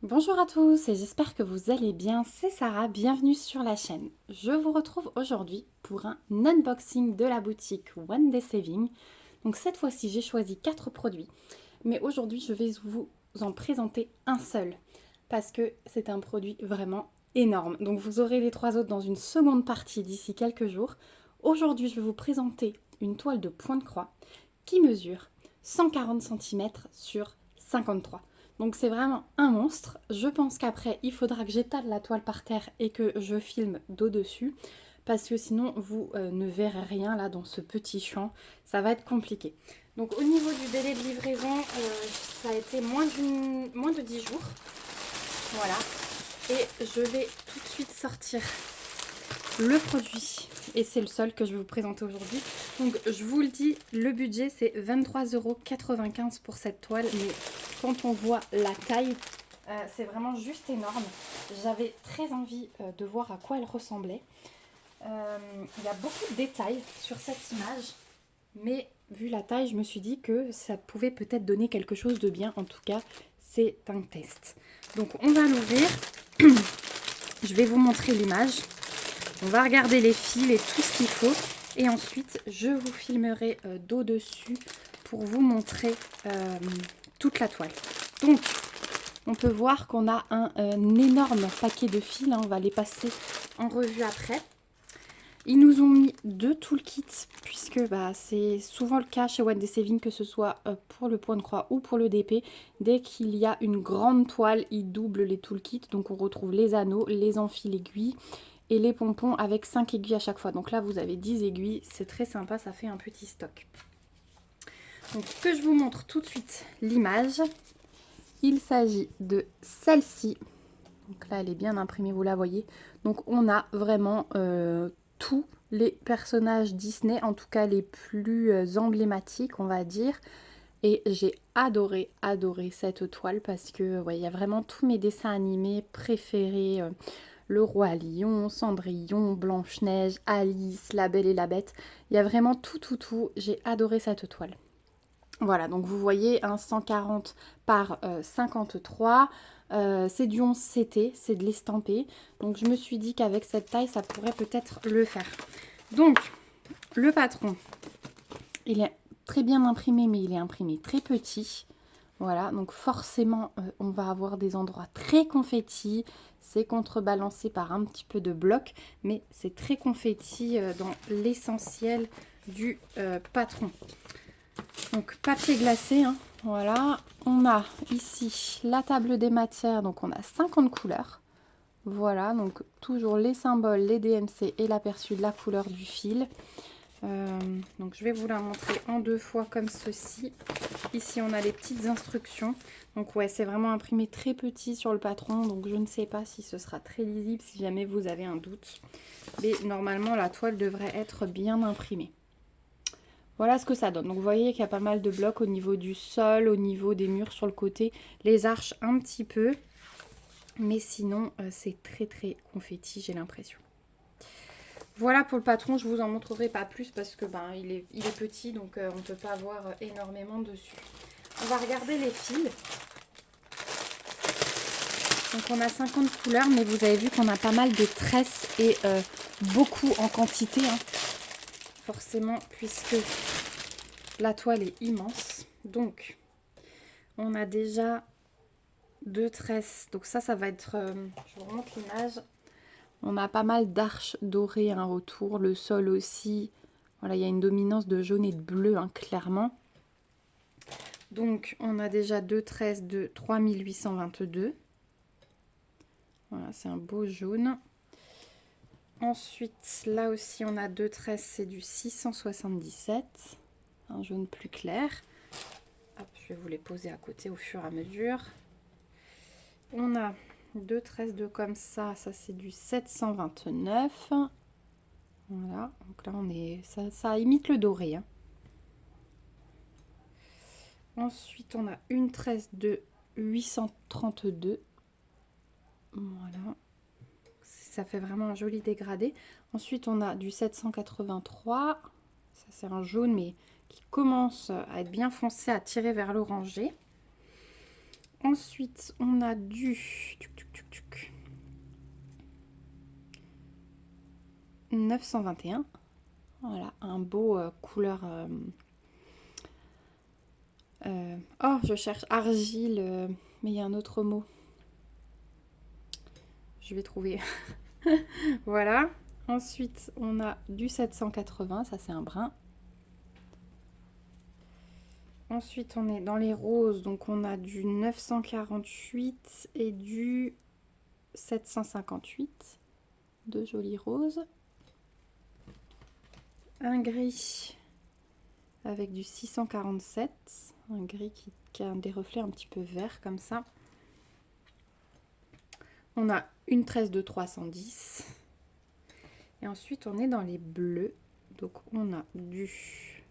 Bonjour à tous et j'espère que vous allez bien, c'est Sarah, bienvenue sur la chaîne. Je vous retrouve aujourd'hui pour un unboxing de la boutique One Day Saving. Donc cette fois-ci j'ai choisi 4 produits, mais aujourd'hui je vais vous en présenter un seul parce que c'est un produit vraiment énorme. Donc vous aurez les 3 autres dans une seconde partie d'ici quelques jours. Aujourd'hui je vais vous présenter une toile de point de croix qui mesure 140 cm sur 53. Donc c'est vraiment un monstre. Je pense qu'après, il faudra que j'étale la toile par terre et que je filme d'au-dessus. Parce que sinon, vous ne verrez rien là dans ce petit champ. Ça va être compliqué. Donc au niveau du délai de livraison, ça a été moins de 10 jours. Voilà. Et je vais tout de suite sortir le produit. Et c'est le seul que je vais vous présenter aujourd'hui. Donc je vous le dis, le budget c'est 23,95 € pour cette toile. Mais quand on voit la taille, c'est vraiment juste énorme. J'avais très envie de voir à quoi elle ressemblait. Il y a beaucoup de détails sur cette image. Mais vu la taille, je me suis dit que ça pouvait peut-être donner quelque chose de bien. En tout cas, c'est un test. Donc on va l'ouvrir. Je vais vous montrer l'image. On va regarder les fils et tout ce qu'il faut. Et ensuite, je vous filmerai d'au-dessus pour vous montrer toute la toile. Donc, on peut voir qu'on a un énorme paquet de fils. On va les passer en revue après. Ils nous ont mis 2 toolkits, puisque c'est souvent le cas chez One Day Saving, que ce soit pour le point de croix ou pour le DP. Dès qu'il y a une grande toile, ils doublent les toolkits. Donc on retrouve les anneaux, les enfils aiguilles et les pompons avec 5 aiguilles à chaque fois. Donc là, vous avez 10 aiguilles. C'est très sympa, ça fait un petit stock. Donc que je vous montre tout de suite l'image. Il s'agit de celle-ci. Donc là, elle est bien imprimée, vous la voyez. Donc on a vraiment tous les personnages Disney, en tout cas les plus emblématiques, on va dire. Et j'ai adoré cette toile parce que il y a vraiment tous mes dessins animés préférés. Le Roi Lion, Cendrillon, Blanche-Neige, Alice, La Belle et la Bête. Il y a vraiment tout. J'ai adoré cette toile. Voilà, donc vous voyez un 140 par 53. C'est du 11 CT, c'est de l'estampé. Donc je me suis dit qu'avec cette taille, ça pourrait peut-être le faire. Donc, le patron, il est très bien imprimé, mais il est imprimé très petit. Voilà, donc forcément, on va avoir des endroits très confettis. C'est contrebalancé par un petit peu de bloc, mais c'est très confetti dans l'essentiel du patron. Donc papier glacé, hein, voilà. On a ici la table des matières, donc on a 50 couleurs. Voilà, donc toujours les symboles, les DMC et l'aperçu de la couleur du fil. Donc je vais vous la montrer en 2 fois comme ceci. Ici on a les petites instructions. Donc ouais, c'est vraiment imprimé très petit sur le patron. Donc je ne sais pas si ce sera très lisible si jamais vous avez un doute. Mais normalement la toile devrait être bien imprimée. Voilà ce que ça donne. Donc vous voyez qu'il y a pas mal de blocs au niveau du sol, au niveau des murs sur le côté. Les arches un petit peu. Mais sinon c'est très confetti, j'ai l'impression. Voilà pour le patron, je vous en montrerai pas plus parce que il est petit, donc on ne peut pas voir énormément dessus. On va regarder les fils. Donc on a 50 couleurs, mais vous avez vu qu'on a pas mal de tresses et beaucoup en quantité, hein. Forcément, puisque la toile est immense. Donc on a déjà 2 tresses. Donc ça va être, je vous remontre l'image. On a pas mal d'arches dorées autour, le sol aussi. Voilà, il y a une dominance de jaune et de bleu, hein, clairement. Donc, on a déjà 2 tresses de 3822. Voilà, c'est un beau jaune. Ensuite, là aussi, on a 2 tresses, c'est du 677. Un jaune plus clair. Hop, je vais vous les poser à côté au fur et à mesure. On a 2 tresses de comme ça c'est du 729. Voilà, donc là on est, ça imite le doré, hein. Ensuite on a une tresse de 832. Voilà, ça fait vraiment un joli dégradé. Ensuite on a du 783. Ça c'est un jaune mais qui commence à être bien foncé, à tirer vers l'orangé. Ensuite, on a du 921. Voilà, un beau couleur... oh, je cherche argile, mais il y a un autre mot. Je vais trouver. Voilà. Ensuite, on a du 780, ça c'est un brun. Ensuite, on est dans les roses, donc on a du 948 et du 758. Deux jolies roses. Un gris avec du 647. Un gris qui a des reflets un petit peu verts comme ça. On a une tresse de 310. Et ensuite, on est dans les bleus. Donc, on a du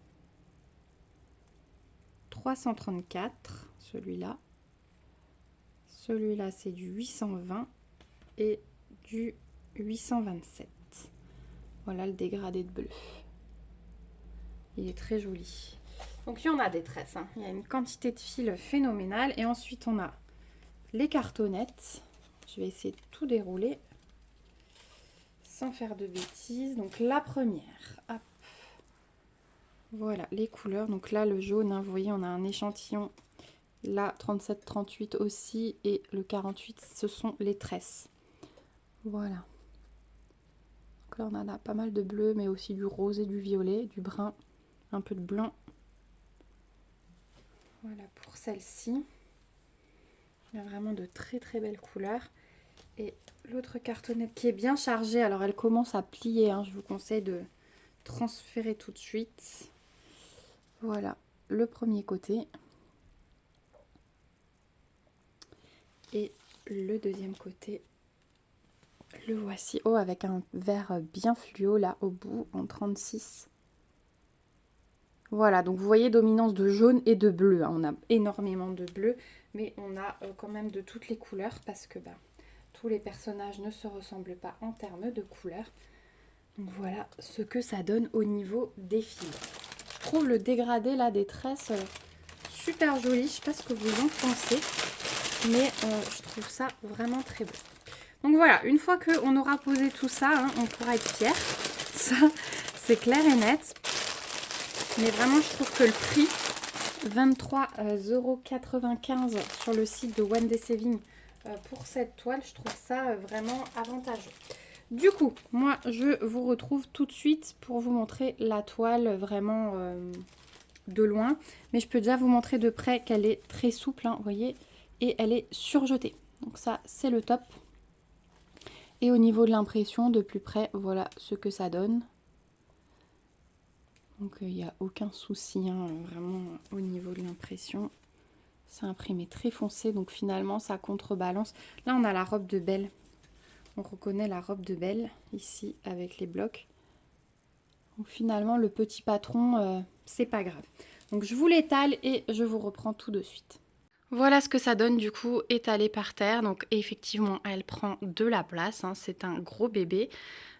334, celui-là. Celui-là, c'est du 820 et du 827. Voilà le dégradé de bleu. Il est très joli. Donc, il y en a des tresses. Hein. Il y a une quantité de fils phénoménale. Et ensuite, on a les cartonnettes. Je vais essayer de tout dérouler sans faire de bêtises. Donc, la première. Hop. Voilà, les couleurs. Donc là, le jaune, hein, vous voyez, on a un échantillon. Là, 37, 38 aussi. Et le 48, ce sont les tresses. Voilà. Donc là, on en a pas mal de bleu, mais aussi du rose et du violet, du brun, un peu de blanc. Voilà pour celle-ci. Il y a vraiment de très très belles couleurs. Et l'autre cartonnette qui est bien chargée, alors elle commence à plier, hein, je vous conseille de transférer tout de suite. Voilà le premier côté. Et le deuxième côté, le voici. Oh, avec un vert bien fluo là au bout en 36. Voilà, donc vous voyez dominance de jaune et de bleu. Hein. On a énormément de bleu, mais on a quand même de toutes les couleurs parce que tous les personnages ne se ressemblent pas en termes de couleurs. Donc voilà ce que ça donne au niveau des fils. Je trouve le dégradé là des tresses super joli. Je ne sais pas ce que vous en pensez, mais je trouve ça vraiment très beau. Donc voilà, une fois qu'on aura posé tout ça, hein, on pourra être fier. Ça, c'est clair et net. Mais vraiment, je trouve que le prix, 23,95 € sur le site de One Day Saving pour cette toile, je trouve ça vraiment avantageux. Du coup, moi, je vous retrouve tout de suite pour vous montrer la toile vraiment de loin. Mais je peux déjà vous montrer de près qu'elle est très souple, hein, vous voyez, et elle est surjetée. Donc ça, c'est le top. Et au niveau de l'impression, de plus près, voilà ce que ça donne. Donc il n'y a aucun souci, hein, vraiment au niveau de l'impression. C'est imprimé très foncé, donc finalement ça contrebalance. Là on a la robe de Belle. On reconnaît la robe de Belle ici avec les blocs. Donc finalement le petit patron, c'est pas grave. Donc je vous l'étale et je vous reprends tout de suite. Voilà ce que ça donne du coup étalé par terre. Donc effectivement elle prend de la place, hein, c'est un gros bébé.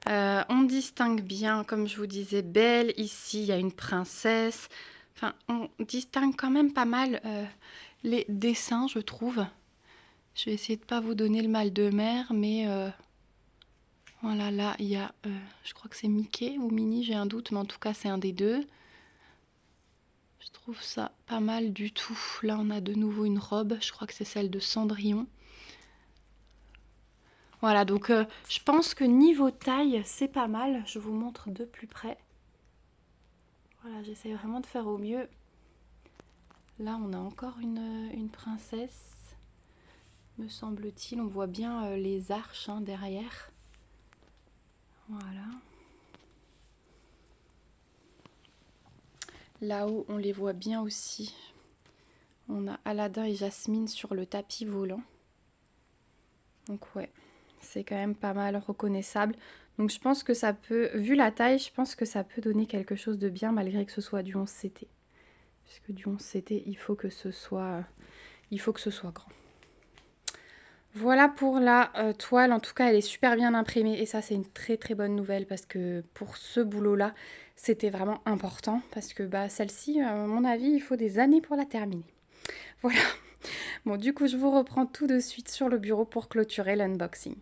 On distingue bien, comme je vous disais, Belle. Ici, il y a une princesse. Enfin, on distingue quand même pas mal les dessins, je trouve. Je vais essayer de ne pas vous donner le mal de mer, mais voilà, là, il y a, je crois que c'est Mickey ou Minnie, j'ai un doute, mais en tout cas, c'est un des deux. Je trouve ça pas mal du tout. Là, on a de nouveau une robe, je crois que c'est celle de Cendrillon. Voilà, donc je pense que niveau taille, c'est pas mal. Je vous montre de plus près. Voilà, j'essaie vraiment de faire au mieux. Là, on a encore une princesse, me semble-t-il. On voit bien les arches hein, derrière. Voilà. Là-haut, on les voit bien aussi. On a Aladdin et Jasmine sur le tapis volant. Donc ouais, c'est quand même pas mal reconnaissable. Donc je pense que ça peut, vu la taille, je pense que ça peut donner quelque chose de bien malgré que ce soit du 11 CT. Puisque du 11 CT, il faut que ce soit grand. Voilà pour la toile. En tout cas, elle est super bien imprimée. Et ça, c'est une très très bonne nouvelle parce que pour ce boulot-là, c'était vraiment important. Parce que celle-ci, à mon avis, il faut des années pour la terminer. Voilà. Bon, du coup, je vous reprends tout de suite sur le bureau pour clôturer l'unboxing.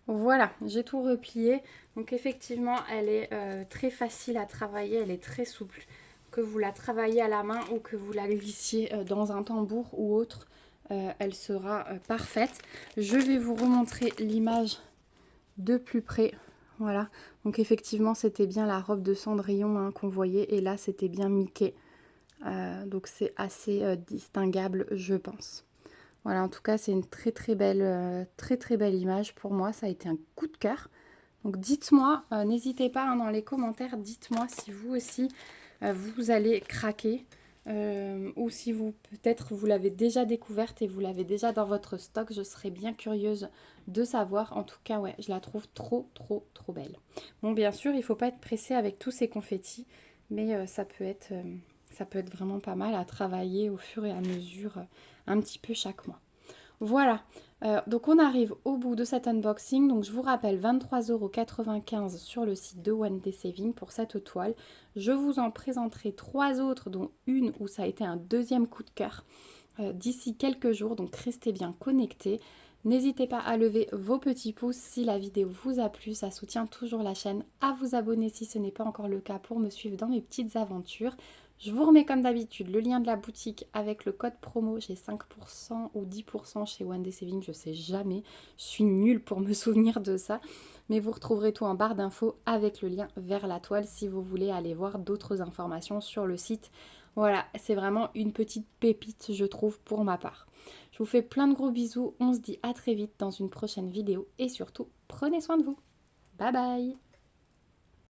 Voilà, j'ai tout replié. Donc effectivement, elle est très facile à travailler, elle est très souple. Que vous la travaillez à la main ou que vous la glissiez dans un tambour ou autre, elle sera parfaite. Je vais vous remontrer l'image de plus près. Voilà, donc effectivement, c'était bien la robe de Cendrillon hein, qu'on voyait et là, c'était bien Mickey. Donc c'est assez distinguable, je pense. Voilà, en tout cas, c'est une très belle image pour moi. Ça a été un coup de cœur. Donc dites-moi, n'hésitez pas hein, dans les commentaires, dites-moi si vous aussi, vous allez craquer ou si vous, peut-être, vous l'avez déjà découverte et vous l'avez déjà dans votre stock. Je serais bien curieuse de savoir. En tout cas, ouais, je la trouve trop belle. Bon, bien sûr, il ne faut pas être pressé avec tous ces confettis, mais ça peut être vraiment pas mal à travailler au fur et à mesure, un petit peu chaque mois. Voilà, donc on arrive au bout de cet unboxing. Donc je vous rappelle 23,95 € sur le site de One Day Saving pour cette toile. Je vous en présenterai 3 autres, dont une où ça a été un deuxième coup de cœur d'ici quelques jours. Donc restez bien connectés. N'hésitez pas à lever vos petits pouces si la vidéo vous a plu, ça soutient toujours la chaîne. À vous abonner si ce n'est pas encore le cas pour me suivre dans mes petites aventures. Je vous remets comme d'habitude le lien de la boutique avec le code promo. J'ai 5% ou 10% chez One Day Saving, je sais jamais. Je suis nulle pour me souvenir de ça. Mais vous retrouverez tout en barre d'infos avec le lien vers la toile si vous voulez aller voir d'autres informations sur le site. Voilà, c'est vraiment une petite pépite, je trouve, pour ma part. Je vous fais plein de gros bisous. On se dit à très vite dans une prochaine vidéo. Et surtout, prenez soin de vous. Bye bye!